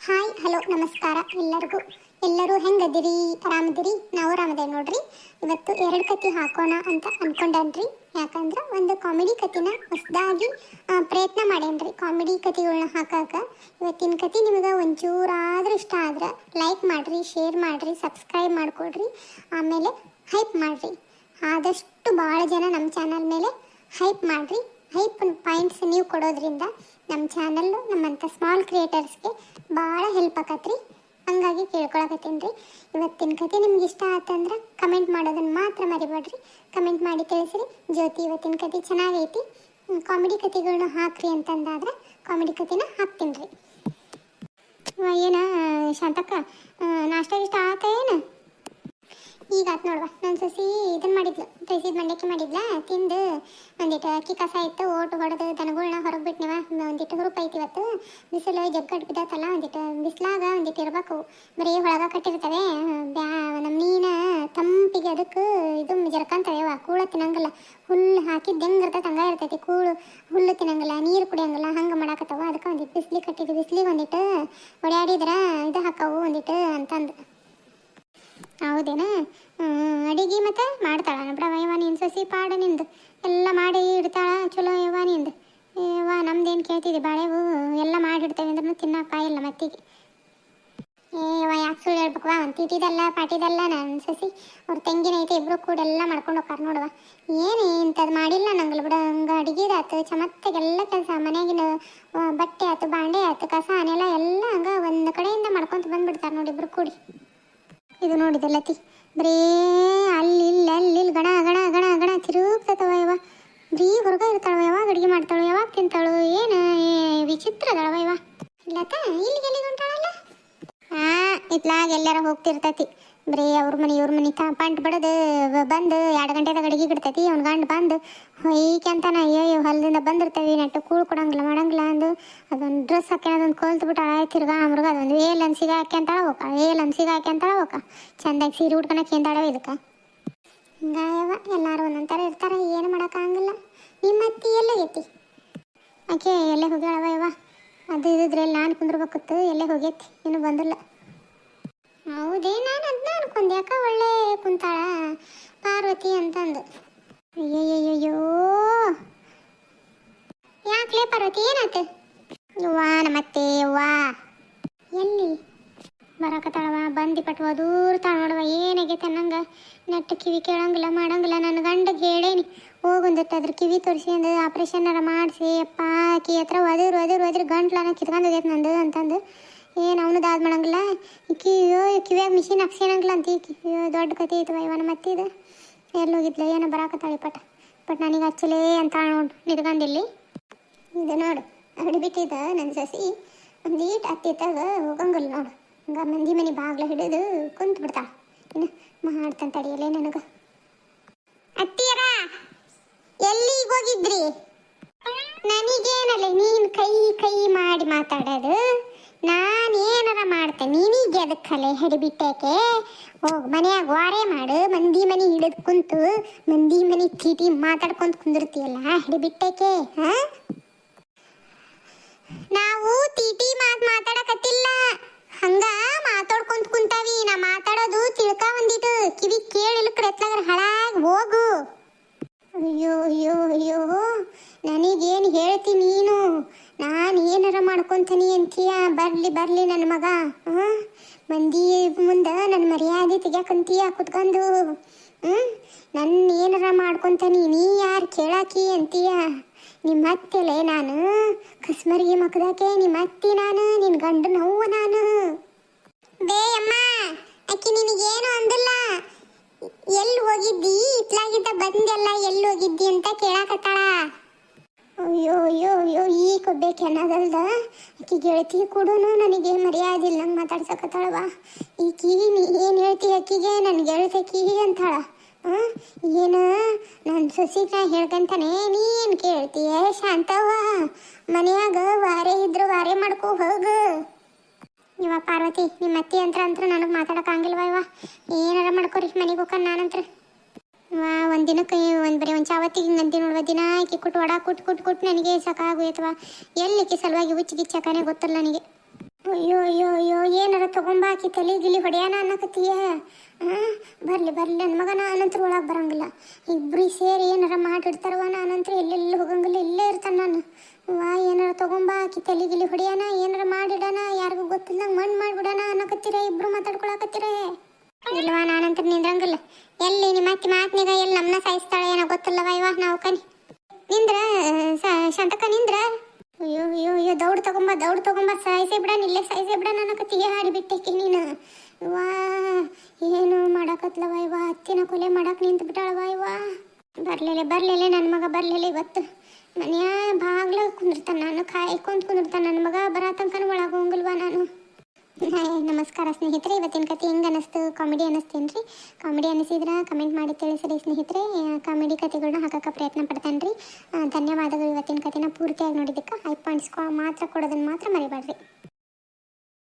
Hi hello ನಮಸ್ಕಾರ ಎಲ್ಲರಿಗೂ. ಎಲ್ಲರೂ ಹೆಂಗದಿರಿ? ಆರಾಮದಿರಿ? ನಾವು ಆರಾಮದೇವಿ ನೋಡ್ರಿ. ಇವತ್ತು ಎರಡು ಕತೆ ಹಾಕೋಣ ಅಂತ ಅನ್ಕೊಂಡೇನ್ರಿ. ಯಾಕಂದ್ರೆ ಒಂದು ಕಾಮಿಡಿ ಕತಿನ ಹೊಸದಾಗಿ ಪ್ರಯತ್ನ ಮಾಡೇನ್ರಿ ಕಾಮಿಡಿ ಕತೆಗಳನ್ನ ಹಾಕಾಕ. ಇವತ್ತಿನ ಕತೆ ನಿಮಗೆ ಒಂಚೂರಾದ್ರೂ ಇಷ್ಟ ಆದ್ರೆ ಲೈಕ್ ಮಾಡಿರಿ, ಶೇರ್ ಮಾಡಿರಿ, ಸಬ್ಸ್ಕ್ರೈಬ್ ಮಾಡಿಕೊಡ್ರಿ, ಆಮೇಲೆ ಹೈಪ್ ಮಾಡಿರಿ. ಆದಷ್ಟು ಭಾಳ ಜನ ನಮ್ಮ ಚಾನಲ್ ಮೇಲೆ ಹೈಪ್ ಮಾಡಿರಿ. ಹೈಪ್ ಪಾಯಿಂಟ್ಸ್ ನೀವು ಕೊಡೋದ್ರಿಂದ ನಮ್ಮ ಚಾನಲ್ ನಮ್ಮಂಥ ಸ್ಮಾಲ್ ಕ್ರಿಯೇಟರ್ಸ್ಗೆ ಭಾಳ ಹೆಲ್ಪ್ ಆಕತ್ರಿ. ಹಂಗಾಗಿ ಕೇಳ್ಕೊಳಕತ್ತೀನಿ ರೀ. ಇವತ್ತಿನ ಕತೆ ನಿಮ್ಗೆ ಇಷ್ಟ ಆತಂದ್ರೆ ಕಮೆಂಟ್ ಮಾಡೋದನ್ನು ಮಾತ್ರ ಮರಿಬೇಡ್ರಿ. ಕಮೆಂಟ್ ಮಾಡಿ ತಿಳಿಸ್ರಿ, ಜ್ಯೋತಿ ಇವತ್ತಿನ ಕತೆ ಚೆನ್ನಾಗೈತಿ, ಕಾಮಿಡಿ ಕತೆಗಳನ್ನ ಹಾಕ್ರಿ ಅಂತಂದಾದ್ರೆ ಕಾಮಿಡಿ ಕತೆನ ಹಾಕ್ತೀನಿ ರೀ. ಏನ ಶಾಂತಕ್ಕ, ನಾಷ್ಟ ಇಷ್ಟ ಆತ ಏನು? ಈಗ ಆತು ನೋಡುವ. ನನ್ನ ಸಸಿ ಇದನ್ನು ಮಾಡಿದ್ಲು, ಬೇಯಿಸಿದ ಮಂಡಕ್ಕಿ ಮಾಡಿದ್ಲ. ತಿಂದು ಒಂದಿಟ್ಟು ಅಕ್ಕಿ ಕಸ ಇತ್ತು, ಓಟು ಹೊಡೆದು ದನಗಳನ್ನ ಹೊರಗೆ ಬಿಟ್ನಿವ. ಒಂದಿಟ್ಟು ಹುರುಪ್ ಐತಿ ಇವತ್ತು. ಬಿಸಿಲು ಜಗ್ಗಟ್ಟು ಬಿದ್ದತ್ತಲ್ಲ, ಒಂದಿಟ್ಟು ಬಿಸಿಲಾಗ ಒಂದಿಟ್ಟು ಇರ್ಬೇಕು. ಬರೀ ಒಳಗ ಕಟ್ಟಿರ್ತವೆ ನಮ್ಮ ನೀನ ತಂಪಿಗೆ. ಅದಕ್ಕೆ ಇದು ಜರ್ಕಂತವೆ, ಕೂಳ ತಿನ್ನಂಗಿಲ್ಲ. ಹುಲ್ಲು ಹಾಕಿದ್ದು ಹೆಂಗೆ ಇರ್ತೈತೆ ಹಂಗೆ ಇರ್ತೈತಿ. ಹುಲ್ಲು ತಿನ್ನಂಗಿಲ್ಲ, ನೀರು ಕುಡಿಯಂಗಿಲ್ಲ, ಹಂಗೆ ಮಾಡಾಕತ್ತವ. ಅದಕ್ಕೆ ಒಂದಿಟ್ಟು ಬಿಸಿಲಿಗೆ ಕಟ್ಟಿದ್ವಿ. ಬಿಸಿಲಿಗೆ ಒಂದಿಟ್ಟು ಒಡ್ಯಾಡಿದ್ರೆ ಇದು ಹಾಕವು ಒಂದಿಟ್ಟು ಅಂತಂದು. ಹೌದೇನ? ಅಡಿಗೆ ಮತ್ತೆ ಮಾಡ್ತಾಳ ಬಿಡವ ಯವ್ವ. ನೀನು ಸಸಿ ಪಾಡ ನಿಂದು ಎಲ್ಲ ಮಾಡಿ ಇಡ್ತಾಳ ಚಲೋ ಯವ್ವ ನಿಂದು. ಯವ್ವ ನಮ್ದೇನು ಕೇಳ್ತಿದ್ದಿ? ಬಾಳೆವು ಎಲ್ಲ ಮಾಡಿಡ್ತೇವೆ ಅಂದ್ರೂ ತಿನ್ನೋಕ್ಕಾಗಿಲ್ಲ ಮತ್ತಿಗೆ. ಯವ್ವ ಯಾಕೆ ಸುಳ್ಳು ಹೇಳ್ಬೇಕವ? ಒಂದು ತೀಟಿದಲ್ಲ ಪಾಟಿದಲ್ಲ ನನ್ನ ಸಸಿ. ಅವ್ರ ತಂಗಿನ ಐತೆ, ಇಬ್ಬರು ಕೂಡ ಎಲ್ಲ ಮಾಡ್ಕೊಂಡು ಹೋಗ್ತಾರೆ ನೋಡುವ. ಏನು ಇಂಥದ್ದು ಮಾಡಿಲ್ಲ ನಂಗಲ್ಲ ಬಿಡ. ಹಂಗೆ ಅಡುಗೆದಾತು ಚಮತ್ತಾಗೆಲ್ಲ ಕೆಲಸ, ಮನೆಯಾಗಿನ ಬಟ್ಟೆ ಆಯ್ತು, ಬಾಂಡೆ ಆಯ್ತು, ಕಸ ನೆಲ ಎಲ್ಲ ಹಂಗೆ ಒಂದು ಕಡೆಯಿಂದ ಮಾಡ್ಕೊತ ಬಂದುಬಿಡ್ತಾರೆ ನೋಡಿ ಇಬ್ಬರು ಕೂಡಿ. ಇದು ನೋಡಿದಲ್ಲತಿ ಬರೀ ಅಲ್ಲಿ ಅಲ್ಲಿ ಗಣ ಗಣ ಗಣ ಗಣ ತಿರುಗ್ತವ ಯವ್ವ. ಬರೀ ಹೊರಗೆ ಇರ್ತಾಳ, ಯಾವಾಗ ಅಡುಗೆ ಮಾಡ್ತಾಳು, ಯಾವಾಗ ತಿಂತಾಳು, ಏನು ವಿಚಿತ್ರ ಅದಳವ ಯವ್ವ. ಇಲ್ಲತ್ತ ಇಲ್ಲಿಗೆ ಎಲ್ಲಿಗೆ ಹೊಂಟಾಳಲ್ಲ? ಇತ್ಲಾಗ ಎಲ್ಲಾರ ಹೋಗ್ತಿರ್ತೈತಿ. ಬರೀ ಅವ್ರ ಮನೆ ಇವ್ರ ಮನೆ ಪಂಟ್ ಬಡದು ಬಂದು 2 ಗಂಟೆದಾಗ ಅಡುಗೆ ಬಿಡ್ತೈತಿ. ಅವ್ನ ಗಂಡು ಬಂದು ಹೊಯ್ಕೆಂತಾನ ಅಯ್ಯೋ ಹೊಲದಿಂದ ಬಂದಿರ್ತೇವೆ, ನೆಟ್ಟು ಕೂಳು ಕೊಡಂಗಿಲ್ಲ ಮಾಡಂಗಿಲ್ಲ ಅಂದು ಅದೊಂದು ಡ್ರೆಸ್ ಹಾಕಿ ಅದೊಂದು ಕೊಲ್ತ್ಬಿಟ್ಟಾಳ. ತಿರ್ಗಾ ಅಮ್ರಗ ಅದೊಂದು ಲನ್ಸಿಗೆ ಹಾಕ್ಯಂತಾಳ ಹೋಗ, ಲನ್ಸಿಗೆ ಹಾಕ್ಯಂತಾಳ ಹೋಗ. ಚಂದಾಗಿ ಸೀರೆ ಉಟ್ಕೊಳಕ್ಕೆ ಎಂತಾಳವ ಇದಕ್ಕೆ. ಹಿಂಗಾಯವ ಎಲ್ಲರೂ ಒಂದೊಂಥರ ಇರ್ತಾರೆ, ಏನು ಮಾಡೋಕ್ಕಾಗಂಗಿಲ್ಲ. ನಿಮ್ಮ ಅತ್ತಿ ಎಲ್ಲೋಗೈತಿ? ಆಕೆ ಎಲ್ಲೇ ಹೋಗ್ಯಾಳವ ಯವ್ವ. ಅದು ಇದ್ರೆ ನಾನು ಕುಂದ್ರಬೇಕಿತ್ತು, ಎಲ್ಲೇ ಹೋಗೈತಿ, ಇನ್ನೂ ಬಂದಿಲ್ಲ. ಹೌದೇ? ನಾನು ಅದನ್ನ ಅನ್ಕೊಂಡೆ, ಯಾಕ ಒಳ್ಳೆ ಕುಂತಾಳ ಪಾರ್ವತಿ ಅಂತಂದು. ಅಯ್ಯಯ್ಯಯ್ಯೋ ಯಾಕ್ಲೇ ಪಾರ್ವತಿ ಏನಾಯ್ತು? ಯವ್ವಾ ನಮ್ಮತ್ತೆ ಯವ್ವಾ. ಎಲ್ಲಿ ಬರಾಕತ್ತಾಳವ? ಬಂದು ಪಟ್ವ ದೂರ್ತಾಳ ನೋಡುವ. ಏನಾಗೈತೆ ಅನ್ನಂಗೆ ನೆಟ್ಟು ಕಿವಿ ಕೇಳಂಗಿಲ್ಲ ಮಾಡಂಗಿಲ್ಲ. ನನ್ನ ಗಂಡಗೆ ಹೇಳೇನಿ ಹೋಗೊಂದಿತ್ತು ಅದ್ರ ಕಿವಿ ತೋರಿಸಿ ಅಂದು ಆಪ್ರೇಷನ್ನಾರ ಮಾಡಿಸಿ. ಅಪ್ಪ ಆಕಿ ಹತ್ರ ಒದ್ರ ಗಂಟ್ಲನ ಕಿತ್ಕೊಂಡೋಗೈತೆ ನಂದು ಅಂತಂದು. ಏನು ಅವನು ದಾದ್ ಮಾಡಂಗಿಲ್ಲ. ಕಿವಿಯಾಗ ಮಿಷಿನ್ ಹಾಕ್ಸೇನಂಗಿಲ್ಲ ಅಂತ ಈಕಿ. ದೊಡ್ಡ ಕತೆ ಐತವ ಇವನ ಮತ್ತಿದು. ಎಲ್ಲಿ ಹೋಗಿದ್ಲ ಏನೋ ಬರಾಕತ್ತಾಳಿ ಬಟ್ ನನಗೆ ಹಚ್ಚಲೇ ಅಂತ ನೋಡು ನಿದ್ಗಂದಿಲ್ಲಿ. ಇದು ನೋಡು ಹಿಡಿಬಿಟ್ಟಿದ್ದ ನನ್ನ ಸಸಿ ಒಂದೀಟ್ ಹತ್ತಿತ್ತಾಗ ಹೋಗಂಗಿಲ್ಲ ನೋಡು. ಹಂಗೆ ಮಂದಿ ಮನೆ ಬಾಗ್ಲ ಹಿಡಿದು ಕುಂತು ಬಿಡ್ತಾಳ. ಇನ್ನು ಮಾಡ್ತಾನೆ ತಡಿಯಲೇ ನನಗೆ. ಅತ್ತಿಯರ ಎಲ್ಲಿಗೆ ಹೋಗಿದ್ರಿ? ನನಗೇನಲ್ಲ ನೀನು ಕೈ ಮಾಡಿ ಮಾತಾಡೋದು. ನಾನೇನಾರ ಮಾಡ್ತೇನೆ, ನೀನೀಗೆ ಅದಕ್ಕಲೆ ಹಿಡಿಬಿಟ್ಟೇಕೆ? ಹೋಗಿ ಮನೆಯಾಗ ವಾರೆ ಮಾಡು. ಮಂದಿ ಮನೆ ಹಿಡಿದು ಕುಂತು ಮಂದಿ ಮನೆ ಚೀಟಿ ಮಾತಾಡ್ಕೊಂತ ಕುಂದಿರ್ತೀಯಲ್ಲ, ಹಿಡಿಬಿಟ್ಟೇಕೆ? ನಾವು ತೀಟಿ ಮಾತಾಡಕತ್ತಿಲ್ಲ, ಹಂಗ ಮಾತಾಡ್ಕೊಂತ ಕುಂತಾವಿ. ನಾ ಮಾತಾಡೋದು ತಿಳ್ಕ ಒಂದಿಟ್ಟು ಕಿವಿ ಕೇಳಿಲ್ಕ್ರೆ ಎತ್ಲಾಗ್ರ ಹಾಳಾಗಿ ಹೋಗು. ಅಯ್ಯೋ ಅಯ್ಯೋ ಅಯ್ಯೋ ನನಗೇನು ಹೇಳ್ತಿ ನೀನು? ನಾನು ಏನಾರ ಮಾಡ್ಕೊತೀನಿ ಅಂತೀಯ? ಬರಲಿ ನನ್ನ ಮಗ. ಮಂದಿ ಮುಂದೆ ನನ್ನ ಮರ್ಯಾದೆ ತೆಗ್ಯಾಕಂತೀಯ ಕುತ್ಕೊಂಡು. ನನ್ನ ಏನಾರ ಮಾಡ್ಕೊತೀನಿ, ನೀ ಯಾರು ಕೇಳಾಕಿ ಅಂತೀಯ? ನಿಮ್ಮ ಅತ್ತೆಲೆ ನಾನು ಕಸ್ಮರಿಗೆ ಮಕ್ಕದಾಕೆ ನಿಮ್ಮ ಅತ್ತಿ ನಾನು, ನಿನ್ನ ಗಂಡ ನೋವು ನಾನು. ಬೇ ಅಮ್ಮ ಅಕ್ಕಿ ನಿನಗೇನು ಅಂದಿಲ್ಲ. ಎಲ್ಲಿ ಹೋಗಿದ್ದಿ? ಇತ್ಲಾಗಿದ್ದ ಬಂದೆಲ್ಲ ಎಲ್ಲಿ ಹೋಗಿದ್ದಿ ಅಂತ ಕೇಳಾಕತ್ತಾಳ. ಅಯ್ಯೋ ಅಯ್ಯೋ ಅಯ್ಯೋ ಈ ಕೊಬ್ಬೇಕೆ ಅನ್ನೋದಲ್ದ ಆಕಿ ಗೆಳತಿ ಕೂಡ ನನಗೆ ಮರ್ಯಾದೆ ಇಲ್ಲ ನಂಗೆ ಮಾತಾಡ್ಸಕತ್ತಾಳವ. ಈಕಿ ನೀ ಏನು ಹೇಳ್ತಿ ಅಕ್ಕಿಗೆ? ನನ್ನ ಗೆಳತಕ್ಕಿ ಅಂತಾಳ. ಏನು ನನ್ನ ಸೊಸಿನ ಹೇಳ್ಕಂತಾನೆ ನೀ ಏನು ಕೇಳ್ತೀಯ? ಶಾಂತವ್ವ ಮನೆಯಾಗ ವಾರೆ ಇದ್ರು ವಾರೆ ಮಾಡ್ಕೊ ಹೋಗು. ಇವ ಪಾರ್ವತಿ ನಿಮ್ಮ ಅತ್ತಿ ಅಂತ ನನಗೆ ಮಾತಾಡೋಕ್ಕಾಗಿಲ್ವ ಇವ? ಏನಾರ ಮಾಡ್ಕೊರಿ ಮನೆಗೆ ಹೋಗ್ಕೊಂಡು ನಾನಂತ್ರ. ಒಂದು ದಿನಕ್ಕೆ ಬರೀ ಒಂದು ಚಾವತ್ತಿಗೆ ಹಿಂಗಂತಿ ನೋಡುವ. ದಿನ ಆಕಿ ಕುಟ್ಟು ವಡ ಕುಟ್ಟು ನನಗೆ ಸಾಕಾಗೋಯ್ತವ. ಎಲ್ಲಿಕ್ಕೆ ಸಲುವಾಗಿ ಹುಚ್ಚಿಗಿಚ್ಚಕಾನೆ ಗೊತ್ತಿಲ್ಲ ನನಗೆ. ಅಯ್ಯೋ ಅಯ್ಯೋ ಅಯ್ಯೋ ಏನಾರ ತಗೊಂಬಾಕಿ ತಲೆ ಗಿಲಿ ಹೊಡೆಯಾನ ಅನ್ನಕತ್ತೀಯ. ಬರ್ಲಿ ಬರ್ಲಿ ನನ್ನ ಮಗನ ಅನಂತರ ಒಳಗೆ ಬರಂಗಿಲ್ಲ. ಇಬ್ರು ಸೇರಿ ಏನಾರ ಮಾಡಿಡ್ತಾರವ, ನಾನಂತರ ಎಲ್ಲೆಲ್ಲಿ ಹೋಗಂಗಿಲ್ಲ, ಇಲ್ಲೇ ಇರ್ತಾನೆ ನಾನು. ವಾ ಏನಾರ ತಗೊಂಬಾಕಿ ತಲೆ ಗಿಲಿ ಹೊಡೆಯಾನ, ಏನಾರ ಮಾಡಿಡಾನ, ಯಾರಿಗೂ ಗೊತ್ತಿಲ್ಲಂಗೆ ಮಣ್ಣು ಮಾಡಿಬಿಡಾನ ಅನ್ನಕತ್ತೀರ, ಇಬ್ರು ಮಾತಾಡ್ಕೊಳಕತ್ತೀರ. ಇಲ್ವಾ ನಾನಂತರ ನಿಂದ್ರಂಗಿಲ್ಲ. ಎಲ್ಲಿ ನಿಮ್ಮ ಅತ್ತಿ ಮಾತ್ನಿಗ ಎಲ್ಲಿ ನಮ್ಮನ್ನ ಸಾಯಿಸ್ತಾಳೆ ಏನೋ ಗೊತ್ತಿಲ್ಲವ. ಇವ ನಾವು ಕನಿ ನಿಂದ್ರ ಶಾಂತಕ ನಿಂದ್ರ. ಅಯ್ಯೋ ಅಯ್ಯೋ ಅಯ್ಯೋ ದೌಡ್ ತಗೊಂಬ ಸಾಯಿಸೇ ಬಿಡಾನ, ಇಲ್ಲೇ ಸಾಯಿಸೇ ಬಿಡಾನ ಅನ್ನಕತ್ತೀಯ. ಹಾಡಿಬಿಟ್ಟೇಕಿ ನೀನು. ವಾ ಏನು ಮಾಡಕತ್ಲವ ಇವ, ಅತ್ತಿನ ಕೊಲೆ ಮಾಡಕ್ಕೆ ನಿಂತು ಬಿಟ್ಟಾಳವ ಇವ. ಬರ್ಲಿಲ್ಲ ನನ್ನ ಮಗ ಬರ್ಲಿಲ್ಲ ಇವತ್ತು. ಮನೆಯ ಬಾಗ್ಲ ಕುಂದಿರ್ತಾನೆ, ನಾನು ಕಾಯ್ಕೊಂತ ಕುಂದಿರ್ತಾನೆ ನನ್ನ ಮಗ ಬರೋ ತನಕ ಒಳಗೆ ಹೋಗಲ್ವಾ ನಾನು. ನಮಸ್ಕಾರ ಸ್ನೇಹಿತರೆ, ಇವತ್ತಿನ ಕತೆ ಹೆಂಗೆ ಅನ್ನಿಸ್ತು? ಕಾಮಿಡಿ ಅನ್ನಿಸ್ತೇನ್ರಿ? ಕಾಮಿಡಿ ಅನ್ನಿಸಿದ್ರೆ ಕಮೆಂಟ್ ಮಾಡಿ ತಿಳಿಸಿರಿ ಸ್ನೇಹಿತರೆ. ಕಾಮಿಡಿ ಕತೆಗಳನ್ನ ಹಾಕೋಕೆ ಪ್ರಯತ್ನ ಪಡ್ತಾನೆ ರೀ. ಧನ್ಯವಾದಗಳು ಇವತ್ತಿನ ಕತೆನ ಪೂರ್ತಿಯಾಗಿ ನೋಡಿದ್ದಕ್ಕೆ. 5 ಪಾಯಿಂಟ್ಸ್ ಮಾತ್ರ ಕೊಡೋದನ್ನು ಮಾತ್ರ ಮರಿಬೇಡ್ರಿ.